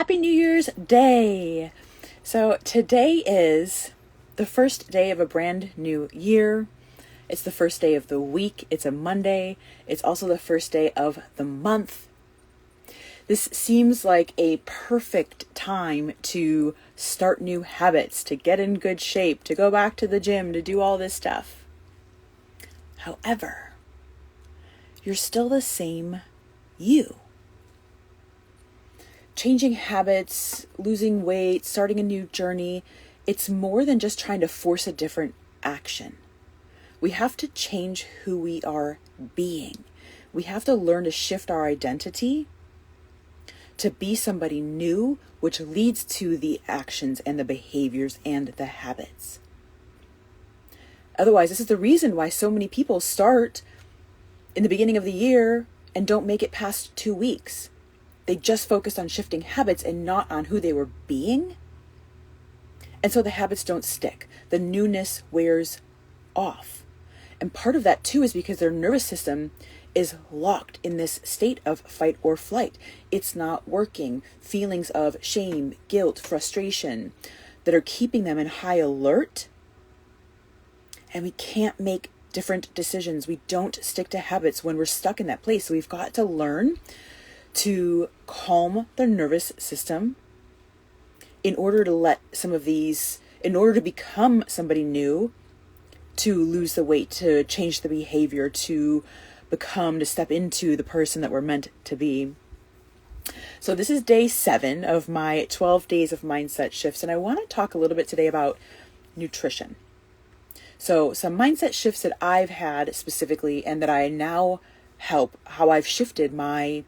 Happy New Year's Day! So today is the first day of a brand new year. It's the first day of the week. It's a Monday. It's also the first day of the month. This seems like a perfect time to start new habits, to get in good shape, to go back to the gym, to do all this stuff. However, you're still the same you. Changing habits, losing weight, starting a new journey, it's more than just trying to force a different action. We have to change who we are being. We have to learn to shift our identity to be somebody new, which leads to the actions and the behaviors and the habits. Otherwise, this is the reason why so many people start in the beginning of the year and don't make it past 2 weeks. They just focused on shifting habits and not on who they were being. And so the habits don't stick. The newness wears off. And part of that too is because their nervous system is locked in this state of fight or flight. It's not working. Feelings of shame, guilt, frustration that are keeping them in high alert. And we can't make different decisions. We don't stick to habits when we're stuck in that place. So we've got to learn to calm the nervous system in order to become somebody new, to lose the weight, to change the behavior, to step into the person that we're meant to be. So this is day 7 of my 12 days of mindset shifts. And I want to talk a little bit today about nutrition. So some mindset shifts that I've had specifically, and that I now help, how I've shifted my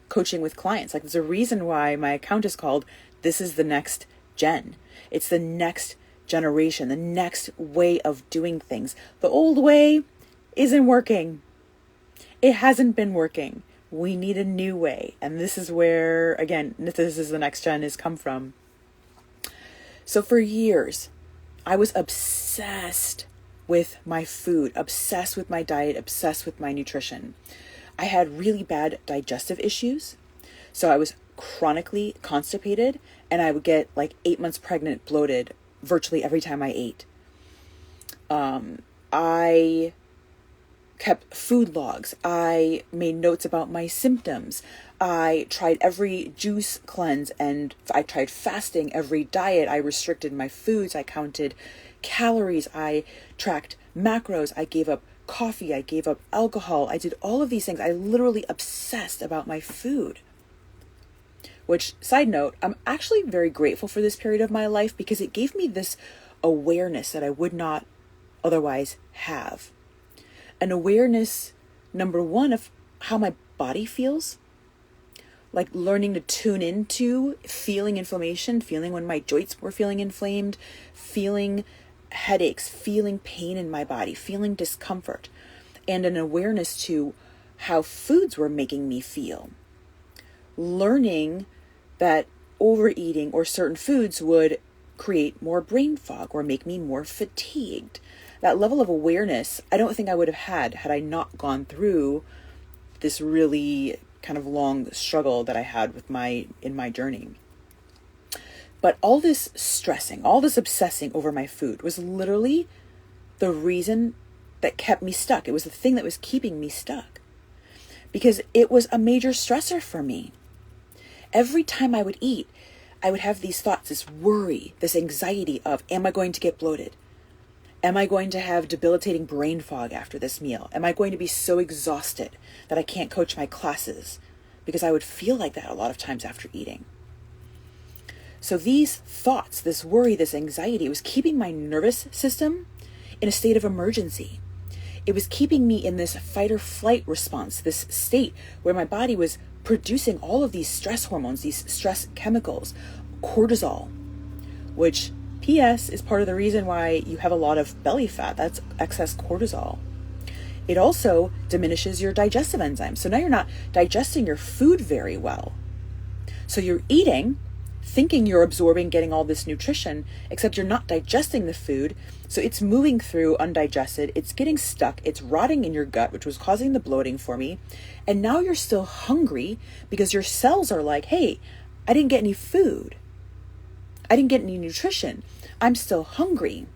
coaching with clients. Like, there's a reason why my account is called thisistheNextJen. It's the next generation, the next way of doing things. The old way isn't working. It hasn't been working. We need a new way. And this is where, again, this is the next gen has come from. So for years, I was obsessed with my food, obsessed with my diet, obsessed with my nutrition. I had really bad digestive issues. So I was chronically constipated, and I would get like 8 months pregnant, bloated virtually every time I ate. I kept food logs. I made notes about my symptoms. I tried every juice cleanse, and I tried fasting, every diet. I restricted my foods. I counted calories. I tracked macros. I gave up coffee. I gave up alcohol. I did all of these things. I literally obsessed about my food. Which, side note, I'm actually very grateful for this period of my life because it gave me this awareness that I would not otherwise have. An awareness, number one, of how my body feels. Like learning to tune into feeling inflammation, feeling when my joints were feeling inflamed, feeling headaches, feeling pain in my body, feeling discomfort, and an awareness to how foods were making me feel. Learning that overeating or certain foods would create more brain fog or make me more fatigued. That level of awareness, I don't think I would have had I not gone through this really kind of long struggle that I had in my journey. But all this stressing, all this obsessing over my food was literally the reason that kept me stuck. It was the thing that was keeping me stuck because it was a major stressor for me. Every time I would eat, I would have these thoughts, this worry, this anxiety of, am I going to get bloated? Am I going to have debilitating brain fog after this meal? Am I going to be so exhausted that I can't coach my classes? Because I would feel like that a lot of times after eating. So these thoughts, this worry, this anxiety, it was keeping my nervous system in a state of emergency. It was keeping me in this fight or flight response, this state where my body was producing all of these stress hormones, these stress chemicals, cortisol, which PS is part of the reason why you have a lot of belly fat. That's excess cortisol. It also diminishes your digestive enzymes. So now you're not digesting your food very well. So you're eating, thinking you're absorbing, getting all this nutrition, except you're not digesting the food. So it's moving through undigested. It's getting stuck. It's rotting in your gut, which was causing the bloating for me. And now you're still hungry because your cells are like, hey, I didn't get any food. I didn't get any nutrition. I'm still hungry.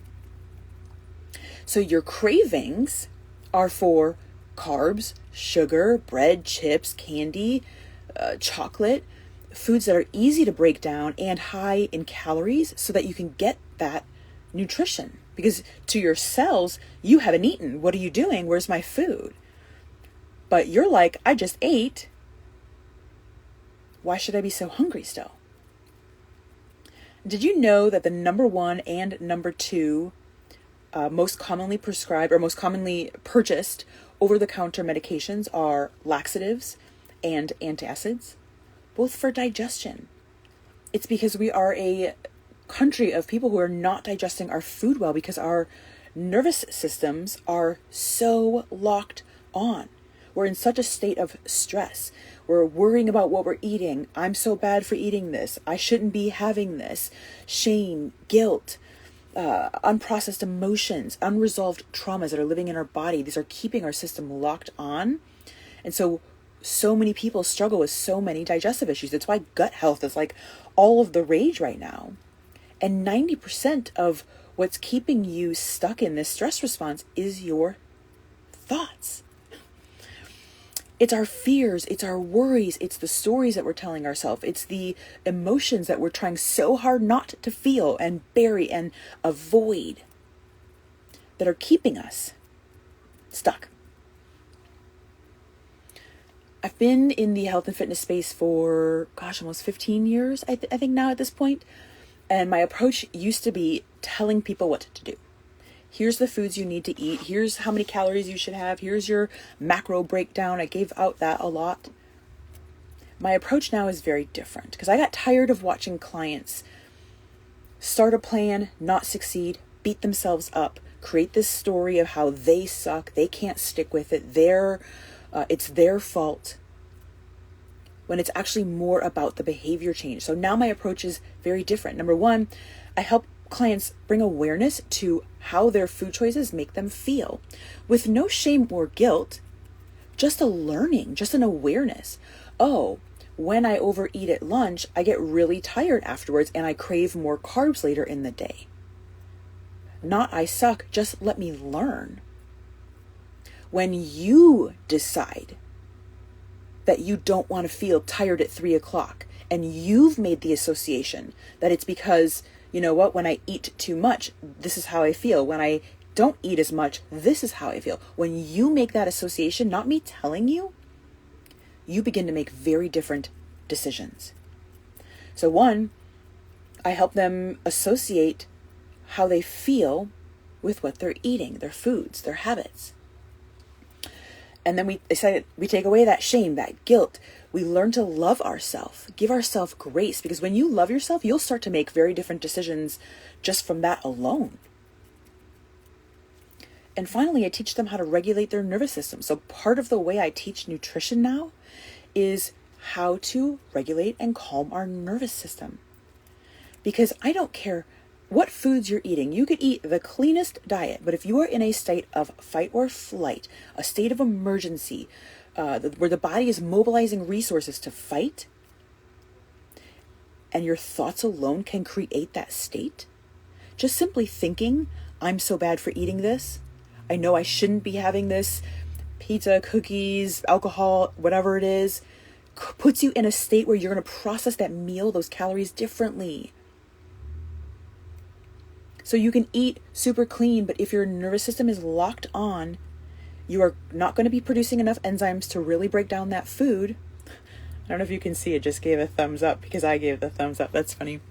So your cravings are for carbs, sugar, bread, chips, candy, chocolate, foods that are easy to break down and high in calories so that you can get that nutrition. Because to your cells, you haven't eaten. What are you doing? Where's my food? But you're like, I just ate. Why should I be so hungry still? Did you know that the number 1 and number 2 most commonly prescribed or most commonly purchased over-the-counter medications are laxatives and antacids, both for digestion? It's because we are a country of people who are not digesting our food well because our nervous systems are so locked on. We're in such a state of stress. We're worrying about what we're eating. I'm so bad for eating this. I shouldn't be having this. Shame, guilt, unprocessed emotions, unresolved traumas that are living in our body. These are keeping our system locked on. And so many people struggle with so many digestive issues. That's why gut health is like all of the rage right now. And 90% of what's keeping you stuck in this stress response is your thoughts. It's our fears, it's our worries, it's the stories that we're telling ourselves, it's the emotions that we're trying so hard not to feel and bury and avoid that are keeping us stuck. I've been in the health and fitness space for, almost 15 years, I think now at this point. And my approach used to be telling people what to do. Here's the foods you need to eat. Here's how many calories you should have. Here's your macro breakdown. I gave out that a lot. My approach now is very different because I got tired of watching clients start a plan, not succeed, beat themselves up, create this story of how they suck, they can't stick with it, it's their fault, when it's actually more about the behavior change. So now my approach is very different. Number 1, I help clients bring awareness to how their food choices make them feel with no shame or guilt, just a learning, just an awareness. Oh, when I overeat at lunch, I get really tired afterwards and I crave more carbs later in the day. Not I suck, just let me learn. When you decide that you don't want to feel tired at 3 o'clock and you've made the association that it's because, you know what, when I eat too much, this is how I feel. When I don't eat as much, this is how I feel. When you make that association, not me telling you, you begin to make very different decisions. So 1, I help them associate how they feel with what they're eating, their foods, their habits. And then we take away that shame, that guilt. We learn to love ourselves, give ourselves grace, because when you love yourself, you'll start to make very different decisions just from that alone. And finally, I teach them how to regulate their nervous system. So part of the way I teach nutrition now is how to regulate and calm our nervous system. Because I don't care what foods you're eating. You could eat the cleanest diet, but if you are in a state of fight or flight, a state of emergency, where the body is mobilizing resources to fight, and your thoughts alone can create that state, just simply thinking, I'm so bad for eating this, I know I shouldn't be having this, pizza, cookies, alcohol, whatever it is, puts you in a state where you're going to process that meal, those calories differently. So you can eat super clean, but if your nervous system is locked on, you are not going to be producing enough enzymes to really break down that food. I don't know if you can see, it just gave a thumbs up because I gave the thumbs up. That's funny.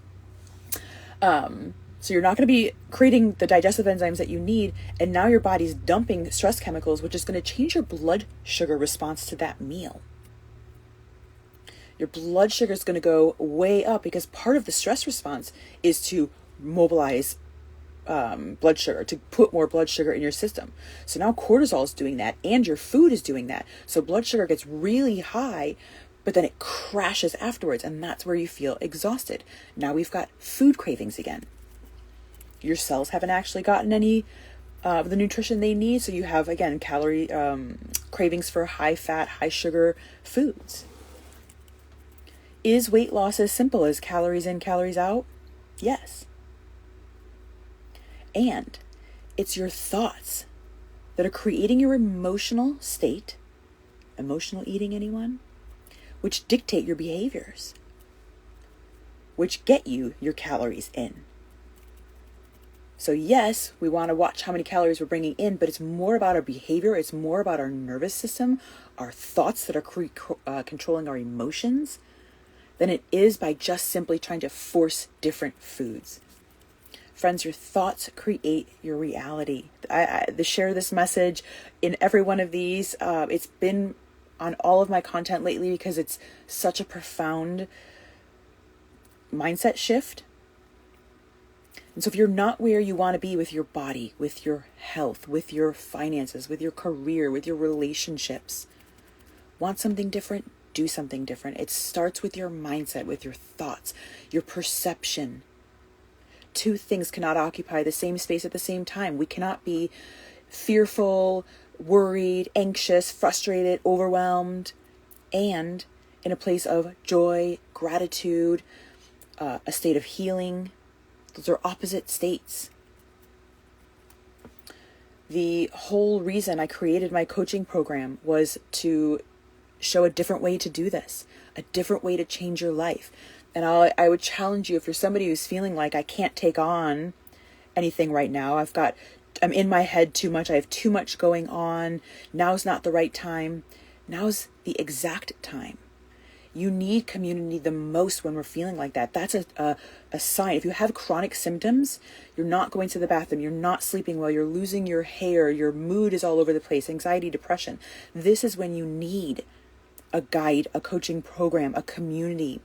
So you're not going to be creating the digestive enzymes that you need, and now your body's dumping stress chemicals, which is going to change your blood sugar response to that meal. Your blood sugar is going to go way up because part of the stress response is to mobilize blood sugar, to put more blood sugar in your system. So now cortisol is doing that and your food is doing that. So blood sugar gets really high, but then it crashes afterwards, and that's where you feel exhausted. Now we've got food cravings again. Your cells haven't actually gotten any the nutrition they need, so you have, again, calorie cravings for high fat, high sugar foods. Is weight loss as simple as calories in, calories out? Yes. And it's your thoughts that are creating your emotional state, emotional eating, anyone, which dictate your behaviors, which get you your calories in. So yes, we want to watch how many calories we're bringing in, but it's more about our behavior. It's more about our nervous system, our thoughts that are controlling our emotions, than it is by just simply trying to force different foods. Friends, your thoughts create your reality. I share this message in every one of these. It's been on all of my content lately because it's such a profound mindset shift. And so if you're not where you want to be with your body, with your health, with your finances, with your career, with your relationships, want something different? Do something different. It starts with your mindset, with your thoughts, your perception. Two things cannot occupy the same space at the same time. We cannot be fearful, worried, anxious, frustrated, overwhelmed, and in a place of joy, gratitude, a state of healing. Those are opposite states. The whole reason I created my coaching program was to show a different way to do this, a different way to change your life. And I would challenge you, if you're somebody who's feeling like I can't take on anything right now, I'm in my head too much, I have too much going on, now's not the right time. Now's the exact time. You need community the most when we're feeling like that. That's a sign. If you have chronic symptoms, you're not going to the bathroom, you're not sleeping well, you're losing your hair, your mood is all over the place, anxiety, depression. This is when you need a guide, a coaching program, a community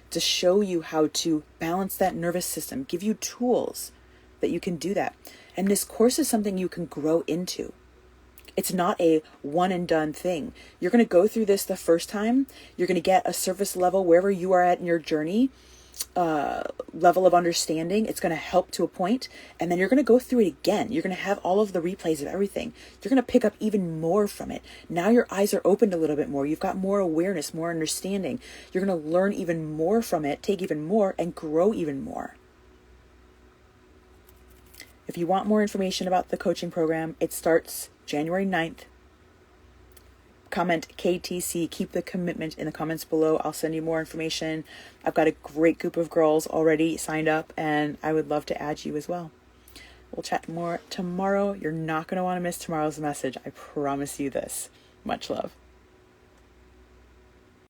to show you how to balance that nervous system, give you tools that you can do that. And this course is something you can grow into. It's not a one and done thing. You're going to go through this the first time. You're going to get a surface level wherever you are at in your journey, level of understanding. It's going to help to a point. And then you're going to go through it again. You're going to have all of the replays of everything. You're going to pick up even more from it. Now your eyes are opened a little bit more. You've got more awareness, more understanding. You're going to learn even more from it, take even more, and grow even more. If you want more information about the coaching program, it starts January 9th. Comment KTC, keep the commitment in the comments below. I'll send you more information. I've got a great group of girls already signed up, and I would love to add you as well. We'll chat more tomorrow. You're not going to want to miss tomorrow's message. I promise you this. Much love.